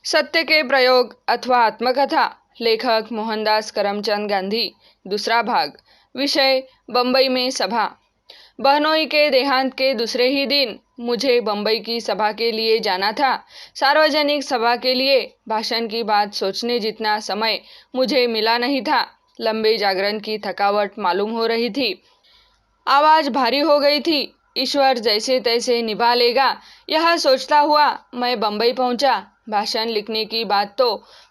सत्य के प्रयोग अथवा आत्मकथा। लेखक मोहनदास करमचंद गांधी। दूसरा भाग। विषय बंबई में सभा। बहनोई के देहांत के दूसरे ही दिन मुझे बंबई की सभा के लिए जाना था। सार्वजनिक सभा के लिए भाषण की बात सोचने जितना समय मुझे मिला नहीं था। लंबे जागरण की थकावट मालूम हो रही थी। आवाज भारी हो गई थी। ईश्वर जैसे तैसे निभा लेगा, यह सोचता हुआ मैं बंबई पहुंचा। भाषण लिखने की बात तो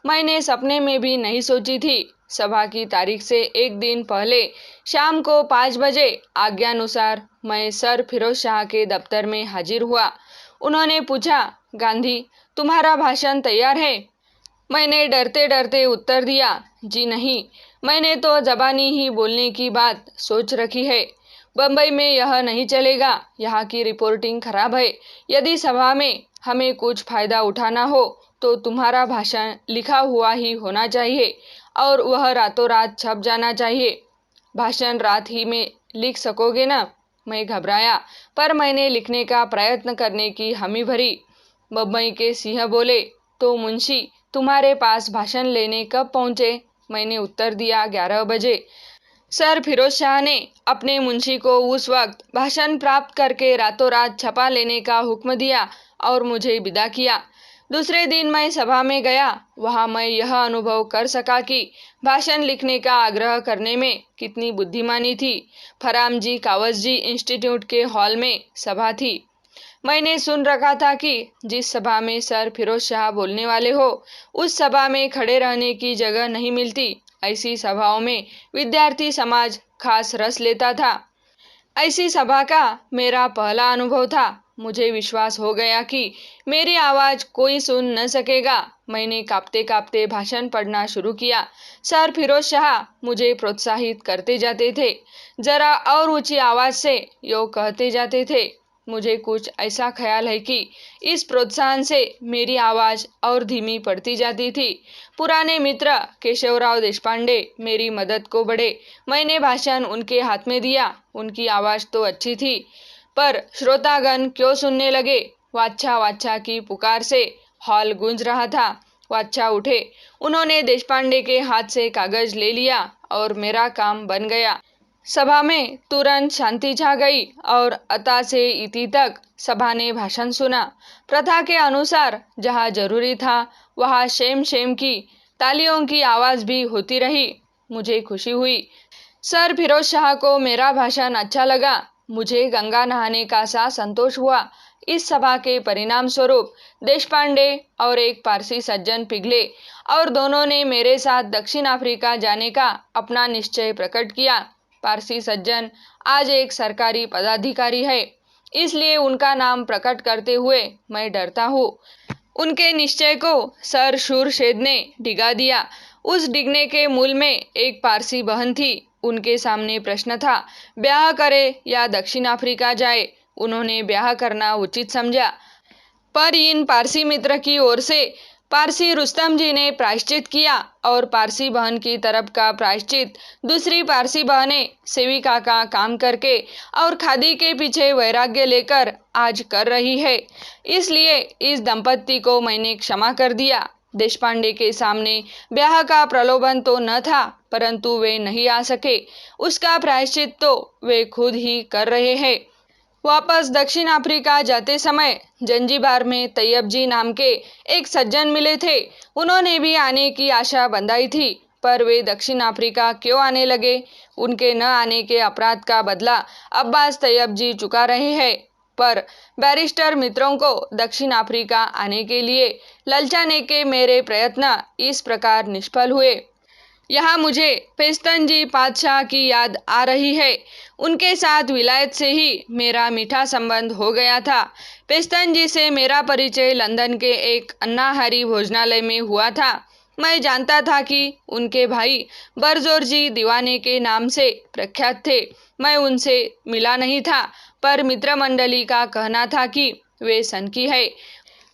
मैंने सपने में भी नहीं सोची थी। सभा की तारीख से एक दिन पहले शाम को 5 बजे आज्ञानुसार मैं सर फिरोज शाह के दफ्तर में हाजिर हुआ। उन्होंने पूछा, गांधी, तुम्हारा भाषण तैयार है? मैंने डरते डरते उत्तर दिया, जी नहीं, मैंने तो जबानी ही बोलने की बात सोच रखी है। बंबई में यह नहीं चलेगा, यहाँ की रिपोर्टिंग खराब है। यदि सभा में हमें कुछ फायदा उठाना हो तो तुम्हारा भाषण लिखा हुआ ही होना चाहिए और वह रातों रात छप जाना चाहिए। भाषण रात ही में लिख सकोगे ना? मैं घबराया, पर मैंने लिखने का प्रयत्न करने की हामी भरी। बम्बई के सिंह बोले, तो मुंशी तुम्हारे पास भाषण लेने कब पहुंचे? मैंने उत्तर दिया, 11 बजे। सर फिरोज शाह ने अपने मुंशी को उस वक्त भाषण प्राप्त करके रातों रात छपा लेने का हुक्म दिया और मुझे विदा किया। दूसरे दिन मैं सभा में गया। वहां मैं यह अनुभव कर सका कि भाषण लिखने का आग्रह करने में कितनी बुद्धिमानी थी। फरामजी कावसजी इंस्टीट्यूट के हॉल में सभा थी। मैंने सुन रखा था कि जिस सभा में सर फिरोज शाह बोलने वाले हो, उस सभा में खड़े रहने की जगह नहीं मिलती। ऐसी सभाओं में विद्यार्थी समाज खास रस लेता था। ऐसी सभा का मेरा पहला अनुभव था। मुझे विश्वास हो गया कि मेरी आवाज कोई सुन न सकेगा। मैंने कांपते कांपते भाषण पढ़ना शुरू किया। सर फिरोज शाह मुझे प्रोत्साहित करते जाते थे। जरा और ऊंची आवाज से यो कहते जाते थे। मुझे कुछ ऐसा ख्याल है कि इस प्रोत्साहन से मेरी आवाज और धीमी पड़ती जाती थी। पुराने मित्र केशवराव देशपांडे मेरी मदद को बढ़े। मैंने भाषण उनके हाथ में दिया। उनकी आवाज तो अच्छी थी, पर श्रोतागण क्यों सुनने लगे? वाच्छा वाच्छा की पुकार से हॉल गूंज रहा था। वाच्छा उठे। उन्होंने देशपांडे के हाथ से कागज ले लिया और मेरा काम बन गया। सभा में तुरंत शांति छा गई और अता से इति तक सभा ने भाषण सुना। प्रथा के अनुसार जहाँ जरूरी था वहाँ शेम शेम की तालियों की आवाज भी होती रही। मुझे खुशी हुई। सर फिरोज शाह को मेरा भाषण अच्छा लगा। मुझे गंगा नहाने का सा संतोष हुआ। इस सभा के परिणाम स्वरूप देशपांडे और एक पारसी सज्जन पिघले और दोनों ने मेरे साथ दक्षिण अफ्रीका जाने का अपना निश्चय प्रकट किया। पारसी सज्जन आज एक सरकारी पदाधिकारी है, इसलिए उनका नाम प्रकट करते हुए मैं डरता हूँ। उनके निश्चय को सर शूरशेद ने डिगा दिया। उस डिगने के मूल में एक पारसी बहन थी। उनके सामने प्रश्न था, ब्याह करे या दक्षिण अफ्रीका जाए। उन्होंने ब्याह करना उचित समझा, पर इन पारसी मित्र की ओर से पारसी रुस्तम जी ने प्रायश्चित किया और पारसी बहन की तरफ का प्रायश्चित दूसरी पारसी बहनें सेविका का काम करके और खादी के पीछे वैराग्य लेकर आज कर रही है। इसलिए इस दंपत्ति को मैंने क्षमा कर दिया। देशपांडे के सामने ब्याह का प्रलोभन तो न था, परंतु वे नहीं आ सके। उसका प्रायश्चित तो वे खुद ही कर रहे हैं। वापस दक्षिण अफ्रीका जाते समय जंजीबार में तैयब जी नाम के एक सज्जन मिले थे। उन्होंने भी आने की आशा बंधाई थी, पर वे दक्षिण अफ्रीका क्यों आने लगे? उनके न आने के अपराध का बदला अब्बास तैयब जी चुका रहे हैं। पर बैरिस्टर मित्रों को दक्षिण अफ्रीका आने के लिए ललचाने के मेरे प्रयत्न इस प्रकार निष्फल हुए। यहाँ मुझे पेस्तनजी पातशाह की याद आ रही है। उनके साथ विलायत से ही मेरा मीठा संबंध हो गया था। पेस्तनजी से मेरा परिचय लंदन के एक अन्नाहारी भोजनालय में हुआ था। मैं जानता था कि उनके भाई बरजोर जी दीवाने के नाम से प्रख्यात थे। मैं उनसे मिला नहीं था, पर मित्रमंडली का कहना था कि वे सनकी है।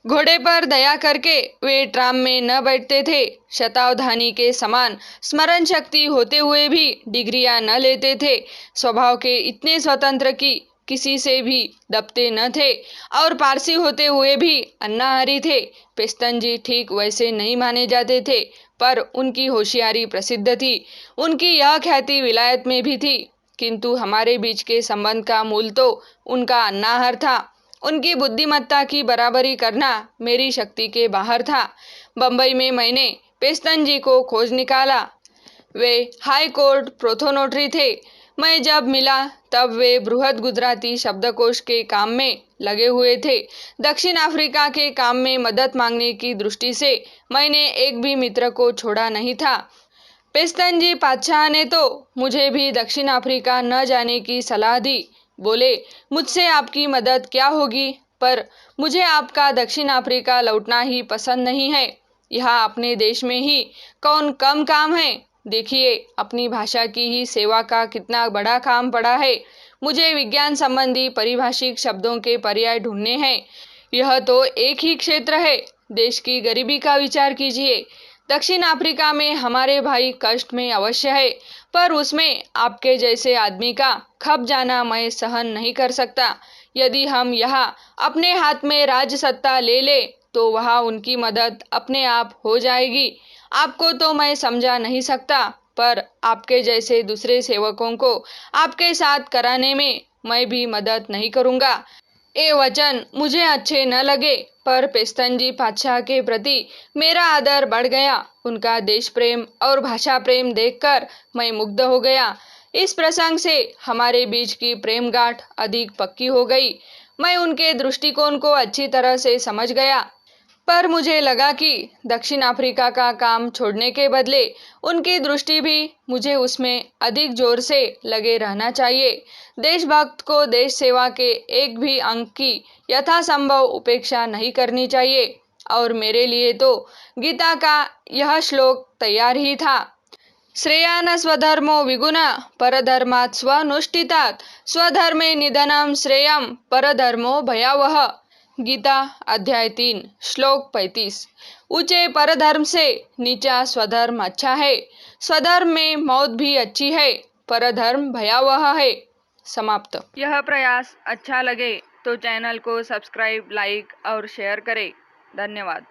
घोड़े पर दया करके वे ट्राम में न बैठते थे। शतावधानी के समान स्मरण शक्ति होते हुए भी डिग्रियां न लेते थे। स्वभाव के इतने स्वतंत्र कि किसी से भी दबते न थे और पारसी होते हुए भी अन्नाहारी थे। पेस्तन जी ठीक वैसे नहीं माने जाते थे, पर उनकी होशियारी प्रसिद्ध थी। उनकी यह ख्याति विलायत में भी थी, किंतु हमारे बीच के संबंध का मूल तो उनका अन्नाहार था। उनकी बुद्धिमत्ता की बराबरी करना मेरी शक्ति के बाहर था। बंबई में मैंने पेस्तन जी को खोज निकाला। वे हाई कोर्ट प्रोथोनोटरी थे। मैं जब मिला तब वे बृहद गुजराती शब्दकोश के काम में लगे हुए थे। दक्षिण अफ्रीका के काम में मदद मांगने की दृष्टि से मैंने एक भी मित्र को छोड़ा नहीं था। पेस्तन जी बादशाह ने तो मुझे भी दक्षिण अफ्रीका न जाने की सलाह दी। बोले, मुझसे आपकी मदद क्या होगी, पर मुझे आपका दक्षिण अफ्रीका लौटना ही पसंद नहीं है। यहाँ अपने देश में ही कौन कम काम है। देखिए, अपनी भाषा की ही सेवा का कितना बड़ा काम पड़ा है। मुझे विज्ञान संबंधी पारिभाषिक शब्दों के पर्याय ढूंढने हैं। यह तो एक ही क्षेत्र है। देश की गरीबी का विचार कीजिए। दक्षिण अफ्रीका में हमारे भाई कष्ट में अवश्य है, पर उसमें आपके जैसे आदमी का खप जाना मैं सहन नहीं कर सकता। यदि हम यहाँ अपने हाथ में राज सत्ता ले ले तो वहाँ उनकी मदद अपने आप हो जाएगी। आपको तो मैं समझा नहीं सकता, पर आपके जैसे दूसरे सेवकों को आपके साथ कराने में मैं भी मदद नहीं करूँगा। ये वचन मुझे अच्छे न लगे, पर पेस्तन जी बादशाह के प्रति मेरा आदर बढ़ गया। उनका देश प्रेम और भाषा प्रेम देखकर मैं मुग्ध हो गया। इस प्रसंग से हमारे बीच की प्रेम गांठ अधिक पक्की हो गई। मैं उनके दृष्टिकोण को अच्छी तरह से समझ गया, पर मुझे लगा कि दक्षिण अफ्रीका का काम छोड़ने के बदले उनकी दृष्टि भी मुझे उसमें अधिक जोर से लगे रहना चाहिए। देशभक्त को देश सेवा के एक भी अंग की यथासंभव उपेक्षा नहीं करनी चाहिए, और मेरे लिए तो गीता का यह श्लोक तैयार ही था। श्रेयान् स्वधर्मो विगुणः परधर्मात् स्वनुष्ठितात् स्वधर्मे निधनं श्रेयं परधर्मो भयावह। गीता अध्याय 3 श्लोक 35। ऊंचे परधर्म से नीचा स्वधर्म अच्छा है। स्वधर्म में मौत भी अच्छी है, परधर्म भयावह है। समाप्त। यह प्रयास अच्छा लगे तो चैनल को सब्सक्राइब, लाइक और शेयर करें। धन्यवाद।